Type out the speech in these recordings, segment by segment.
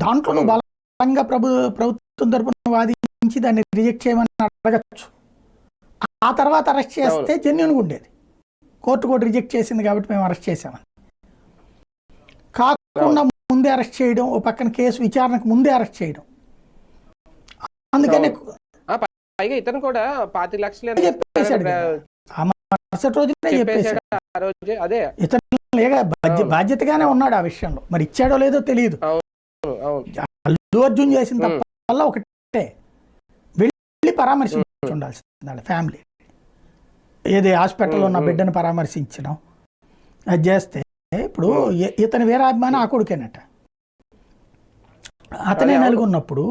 దాంట్లో నువ్వు బలంగా ప్రభుత్వం తరపున వాదించి దాన్ని రిజెక్ట్ చేయమని అడగచ్చు. ఆ తర్వాత అరెస్ట్ చేస్తే జెన్యూన్గా ఉండేది. కోర్టు కూడా రిజెక్ట్ చేసింది కాబట్టి మేము అరెస్ట్ చేసామని కాకుండా ముందే అరెస్ట్ చేయడం, ఓ పక్కన కేసు విచారణకు ముందే అరెస్ట్ చేయడం. అందుకని పైగా ఇతను కూడా 25 లక్షలు చెప్పేశాడు మరుసటి రోజునే చెప్పేశాడు. అదే ఇతను లేక బాధ్యతగానే ఉన్నాడు ఆ విషయంలో. మరి ఇచ్చాడో లేదో తెలియదు. అల్లు అర్జున్ చేసిన తప్ప వల్ల ఒకటే, వెళ్ళి పరామర్శించి ఉండాల్సింది ఫ్యామిలీ. ఏది హాస్పిటల్లో ఉన్న బిడ్డను పరామర్శించడం అది చేస్తే, ఇప్పుడు ఇతని వీరాభిమాని ఆ కొడుకేనట. అతనే నలుగున్నప్పుడు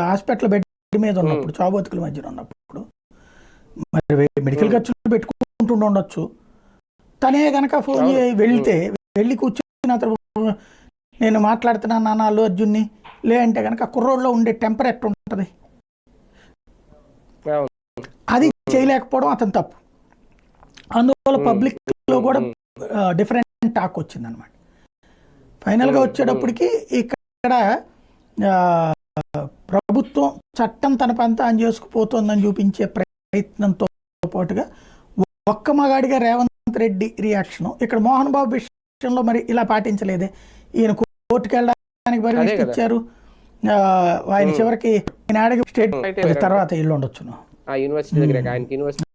హాస్పిటల్ బెడ్ మీద ఉన్నప్పుడు, చాబోతుకుల మధ్యన ఉన్నప్పుడు మరి మెడికల్ ఖర్చులు పెట్టుకుంటూ ఉండొచ్చు. తనే కనుక ఫోన్ వెళ్ళి కూర్చున్న తర్వాత నేను మాట్లాడుతున్నాను నాన్న అల్లు అర్జున్ని లేదంటే కనుక కుర్రోడ్లో ఉండే టెంపర్ ఎట్లా ఉంటుంది, అది చేయలేకపోవడం అతను తప్పు. అందువల్ల పబ్లిక్లో కూడా డిఫరెంట్ టాక్ వచ్చిందనమాట. ఫైనల్గా వచ్చేటప్పటికి ఇక్కడ ప్రభుత్వం చట్టం తన పని తాను చేసుకుపోతుందని చూపించే ప్రయత్నంతో పాటుగా ఒక్క మగాడిగా రేవంత్ రెడ్డి రియాక్షను, ఇక్కడ మోహన్ బాబు విషయంలో మరి ఇలా పాటించలేదే. ఈయన కోర్టుకు వెళ్ళడానికి పర్మిషన్ ఇచ్చారు, ఆయన చివరికి స్టేట్ తర్వాత ఇల్లు ఉండొచ్చును.